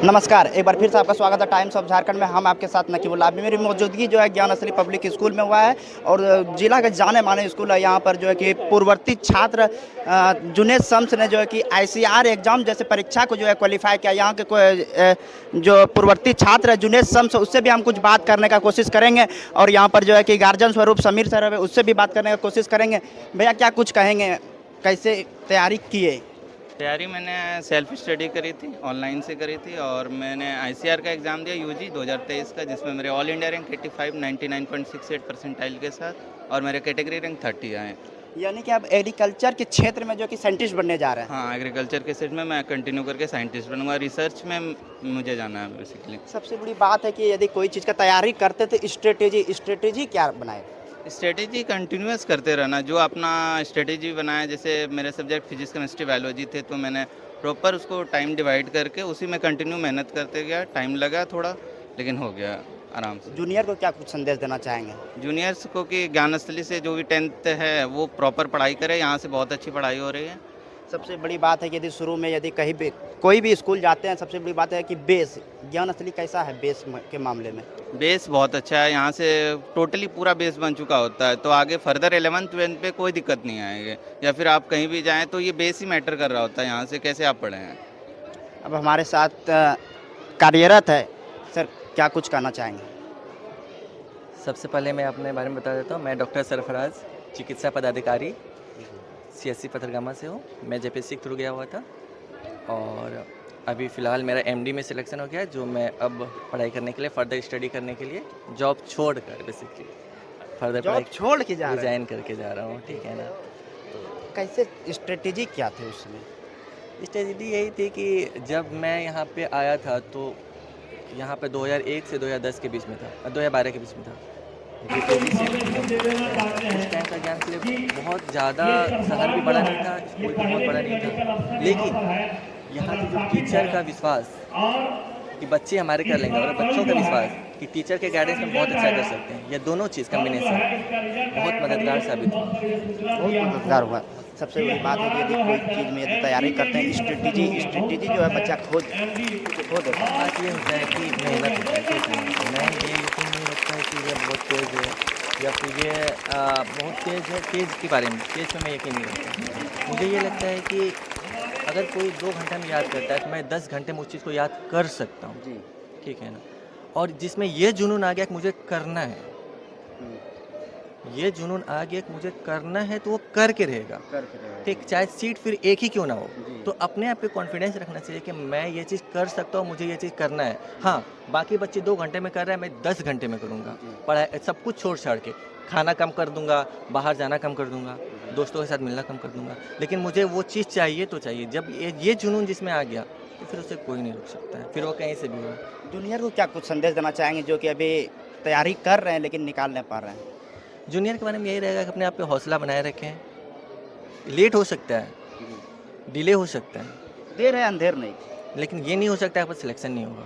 नमस्कार, एक बार फिर से आपका स्वागत है टाइम्स ऑफ झारखंड में। हम आपके साथ नकीबुल्लाह। अभी मेरी मौजूदगी जो है ज्ञान असली पब्लिक स्कूल में हुआ है और जिला का जाने माने स्कूल है। यहाँ पर जो है कि पूर्ववर्ती छात्र जुनेद शम्स ने जो है कि आईसीआर एग्जाम जैसे परीक्षा को जो है क्वालिफाई किया। यहाँ के जो पूर्ववर्ती छात्र है जुनेद शम्स, उससे भी हम कुछ बात करने का कोशिश करेंगे और यहाँ पर जो है कि गार्जियन स्वरूप समीर सर है, उससे भी बात करने का कोशिश करेंगे। भैया क्या कुछ कहेंगे, कैसे तैयारी किए? तैयारी मैंने सेल्फ स्टडी करी थी, ऑनलाइन से करी थी और मैंने आईसीआर का एग्ज़ाम दिया यूजी 2023 का, जिसमें मेरे ऑल इंडिया रैंक 85 99.68 परसेंटाइल के साथ और मेरे कैटेगरी रैंक 30 आए। यानी कि आप एग्रीकल्चर के क्षेत्र में जो कि साइंटिस्ट बनने जा रहे हैं। हाँ, एग्रीकल्चर के सेट में मैं कंटिन्यू करके साइंटिस्ट बनूंगा। रिसर्च में मुझे जाना है बेसिकली। सबसे बड़ी बात है कि यदि कोई चीज़ का तैयारी करते तो स्ट्रेटेजी क्या बनाए? स्ट्रेटेजी कंटिन्यूअस करते रहना, जो अपना स्ट्रेटेजी बनाया। जैसे मेरे सब्जेक्ट फिजिक्स केमिस्ट्री बायोलॉजी थे, तो मैंने प्रॉपर उसको टाइम डिवाइड करके उसी में कंटिन्यू मेहनत करते गया। टाइम लगा थोड़ा, लेकिन हो गया आराम से। जूनियर को क्या कुछ संदेश देना चाहेंगे? जूनियर्स को कि ज्ञानस्थली से जो भी 10th है वो प्रॉपर पढ़ाई करे। यहाँ से बहुत अच्छी पढ़ाई हो रही है। सबसे बड़ी बात है कि यदि शुरू में यदि कहीं भी कोई भी स्कूल जाते हैं, सबसे बड़ी बात है कि बेस ज्ञान असली कैसा है बेस के मामले में? बेस बहुत अच्छा है, यहाँ से टोटली पूरा बेस बन चुका होता है, तो आगे फर्दर 11th-12th पे कोई दिक्कत नहीं आएगी। या फिर आप कहीं भी जाएँ तो ये बेस ही मैटर कर रहा होता है, यहाँ से कैसे आप पढ़े हैं। अब हमारे साथ कार्यरत है सर, क्या कुछ कहना चाहेंगे? सबसे पहले मैं अपने बारे में बता देता हूँ। मैं डॉक्टर सरफराज, चिकित्सा पदाधिकारी, सीएससी पथरगामा से हूँ। मैं जेपीएससी के थ्रू गया हुआ था और अभी फ़िलहाल मेरा एमडी में सिलेक्शन हो गया है, जो मैं अब पढ़ाई करने के लिए, फर्दर स्टडी करने के लिए जॉब छोड़कर बेसिकली फर्दर जॉब छोड़ के जा रहे हैं? रिजाइन करके जा रहा हूँ। ठीक है ना। कैसे स्ट्रेटेजी क्या थी उसमें? स्ट्रेटजी यही थी कि जब मैं यहाँ पे आया था तो यहाँ पे 2001 से 2010 के बीच में था, 2012 के बीच में था। उस टाइम का ज्ञान सिर्फ बहुत ज़्यादा शहर भी बड़ा नहीं था, स्कूल भी बहुत बड़ा नहीं था, लेकिन यहाँ के जो टीचर का विश्वास कि बच्चे हमारे कर लेंगे और बच्चों का विश्वास कि टीचर के गाइडेंस में बहुत अच्छा कर सकते हैं, ये दोनों चीज़ कम्बिनेशन बहुत मददगार साबित हुआ। बहुत मददगार हुआ। सबसे बड़ी बात है कि यदि कोई चीज़ में यदि तैयारी करते हैं, स्ट्रेटेजी जो है बच्चा खो देता है। बात ये होता है कि मेहनत होता है। ठीक है, मैं ये यकीन नहीं रखता है कि ये बहुत तेज़ है या फिर ये बहुत तेज़ है। तेज़ के बारे में, तेज़ में मैं यकीन नहीं रखता। मुझे ये लगता है कि अगर कोई 2 घंटे में याद करता है तो मैं 10 घंटे में उस चीज़ को याद कर सकता हूँ। जी। ठीक है ना। और जिसमें ये जुनून आ गया कि मुझे करना है, ये जुनून आ गया कि मुझे करना है, तो वो करके रहेगा। ठीक, चाहे सीट फिर एक ही क्यों ना हो, तो अपने आप पे कॉन्फिडेंस रखना चाहिए कि मैं ये चीज़ कर सकता हूँ, मुझे ये चीज़ करना है। हाँ, बाकी बच्चे 2 घंटे में कर रहे हैं, मैं 10 घंटे में करूँगा। पढ़ाई सब कुछ छोड़ छाड़ के, खाना कम कर दूंगा, बाहर जाना कम कर दूंगा, दोस्तों के साथ मिलना कम कर दूंगा, लेकिन मुझे वो चीज़ चाहिए तो चाहिए। जब ये जुनून जिसमें आ गया तो फिर उसे कोई नहीं रोक सकता है, फिर वो कहीं से भी हो। जूनियर को क्या कुछ संदेश देना चाहेंगे जो कि अभी तैयारी कर रहे हैं लेकिन निकाल नहीं पा रहे हैं? जूनियर के बारे में यही रहेगा कि अपने आप पे हौसला बनाए रखें। लेट हो सकता है, डिले हो सकता है, देर है अंधेर नहीं। लेकिन ये नहीं हो सकता है कि सिलेक्शन नहीं होगा।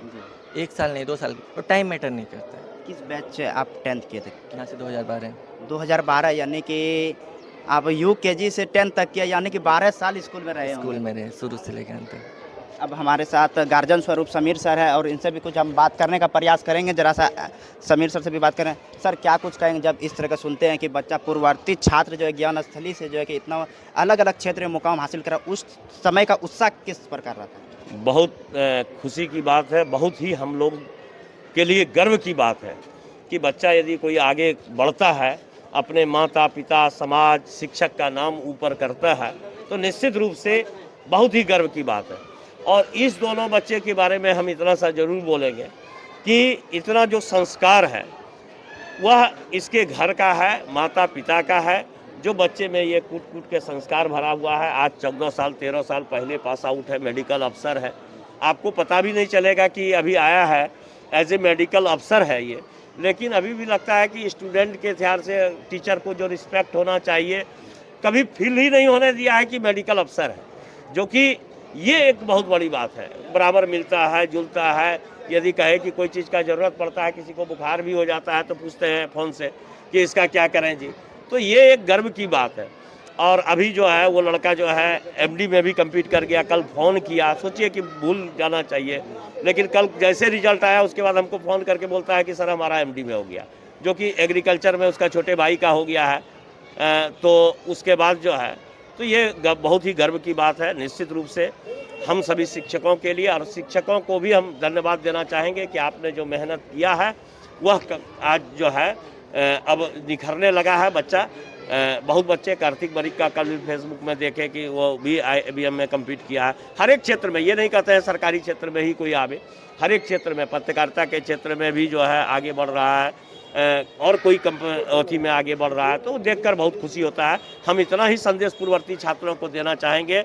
1 साल नहीं, 2 साल, और टाइम मैटर नहीं करता है। किस बैच से आप 10th किए थे? यहाँ से 2012। 2012, यानी कि आप यूकेजी से 10th तक किया, यानी कि 12 साल स्कूल में रहे स्कूल होंगे। में रहे शुरू से लेकर अंत तक। अब हमारे साथ गार्जियन स्वरूप समीर सर है और इनसे भी कुछ हम बात करने का प्रयास करेंगे। जरा सा समीर सर से भी बात करें। सर क्या कुछ कहेंगे जब इस तरह का सुनते हैं कि बच्चा पूर्ववर्ती छात्र जो है ज्ञान स्थली से जो है कि इतना अलग अलग क्षेत्र में मुकाम हासिल करा, उस समय का उत्साह किस प्रकार रहा था? बहुत खुशी की बात है, बहुत ही हम लोग के लिए गर्व की बात है कि बच्चा यदि कोई आगे बढ़ता है, अपने माता पिता समाज शिक्षक का नाम ऊपर करता है, तो निश्चित रूप से बहुत ही गर्व की बात है। और इस दोनों बच्चे के बारे में हम इतना सा ज़रूर बोलेंगे कि इतना जो संस्कार है वह इसके घर का है, माता पिता का है, जो बच्चे में ये कूट कूट के संस्कार भरा हुआ है। आज 14 साल 13 साल पहले पास आउट है, मेडिकल अफसर है। आपको पता भी नहीं चलेगा कि अभी आया है, एज ए मेडिकल अफसर है ये, लेकिन अभी भी लगता है कि स्टूडेंट के ध्यान से टीचर को जो रिस्पेक्ट होना चाहिए कभी फील ही नहीं होने दिया है कि मेडिकल अफसर है, जो कि ये एक बहुत बड़ी बात है। बराबर मिलता है जुलता है। यदि कहे कि कोई चीज़ का ज़रूरत पड़ता है, किसी को बुखार भी हो जाता है तो पूछते हैं फ़ोन से कि इसका क्या करें जी, तो ये एक गर्व की बात है। और अभी जो है वो लड़का जो है एमडी में भी कम्पीट कर गया। कल फ़ोन किया, सोचिए कि भूल जाना चाहिए, लेकिन कल जैसे रिजल्ट आया उसके बाद हमको फ़ोन करके बोलता है कि सर हमारा एमडी में हो गया, जो कि एग्रीकल्चर में उसका छोटे भाई का हो गया है। तो उसके बाद जो है तो ये बहुत ही गर्व की बात है। निश्चित रूप से हम सभी शिक्षकों के लिए, और शिक्षकों को भी हम धन्यवाद देना चाहेंगे कि आपने जो मेहनत किया है वह आज जो है अब निखरने लगा है बच्चा। बहुत बच्चे, कार्तिक बरिक का कल भी फेसबुक में देखे कि वो भी IIBM में कम्पीट किया है। हर एक क्षेत्र में, ये नहीं कहते हैं सरकारी क्षेत्र में ही कोई आवे, हर एक क्षेत्र में, पत्रकारिता के क्षेत्र में भी जो है आगे बढ़ रहा है, और कोई कंपनी में आगे बढ़ रहा है, तो देखकर बहुत खुशी होता है। हम इतना ही संदेश पूर्ववर्ती छात्रों को देना चाहेंगे,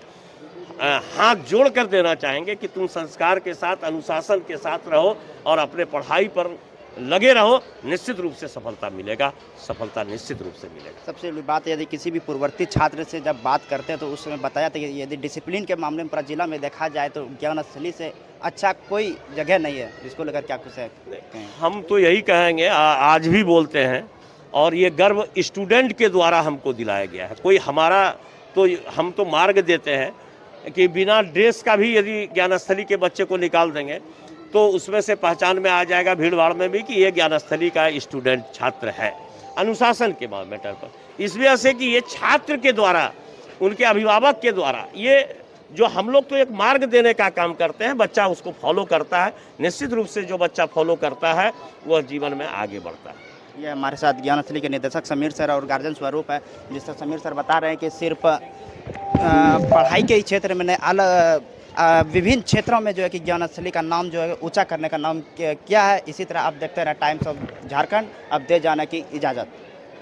हाथ जोड़ कर देना चाहेंगे कि तुम संस्कार के साथ, अनुशासन के साथ रहो और अपने पढ़ाई पर लगे रहो। निश्चित रूप से सफलता मिलेगा, सफलता निश्चित रूप से मिलेगा। सबसे बड़ी बात, यदि किसी भी पूर्ववर्ती छात्र से जब बात करते हैं तो उस समय बताया था कि यदि डिसिप्लिन के मामले में पूरा जिला में देखा जाए तो ज्ञानस्थली से अच्छा कोई जगह नहीं है, जिसको लेकर क्या कुछ है? हम तो यही कहेंगे, आज भी बोलते हैं, और ये गर्व स्टूडेंट के द्वारा हमको दिलाया गया है। कोई हमारा तो, हम तो मार्ग देते हैं कि बिना ड्रेस का भी यदि ज्ञानस्थली के बच्चे को निकाल देंगे तो उसमें से पहचान में आ जाएगा भीड़ भाड़ में भी कि ये ज्ञानस्थली का स्टूडेंट छात्र है, अनुशासन के मैटर पर। इस वजह से कि ये छात्र के द्वारा, उनके अभिभावक के द्वारा, ये जो हम लोग तो एक मार्ग देने का काम करते हैं, बच्चा उसको फॉलो करता है। निश्चित रूप से जो बच्चा फॉलो करता है वह जीवन में आगे बढ़ता है। ये हमारे साथ ज्ञानस्थली के निदेशक समीर सर और गार्जियन स्वरूप है, जिससे समीर सर बता रहे हैं कि सिर्फ पढ़ाई के ही क्षेत्र में नहीं, अलग विभिन्न क्षेत्रों में जो है कि ज्ञानस्थली का नाम जो है ऊंचा करने का नाम किया है। इसी तरह आप देखते रहे टाइम्स ऑफ झारखंड। अब दे जाने की इजाज़त।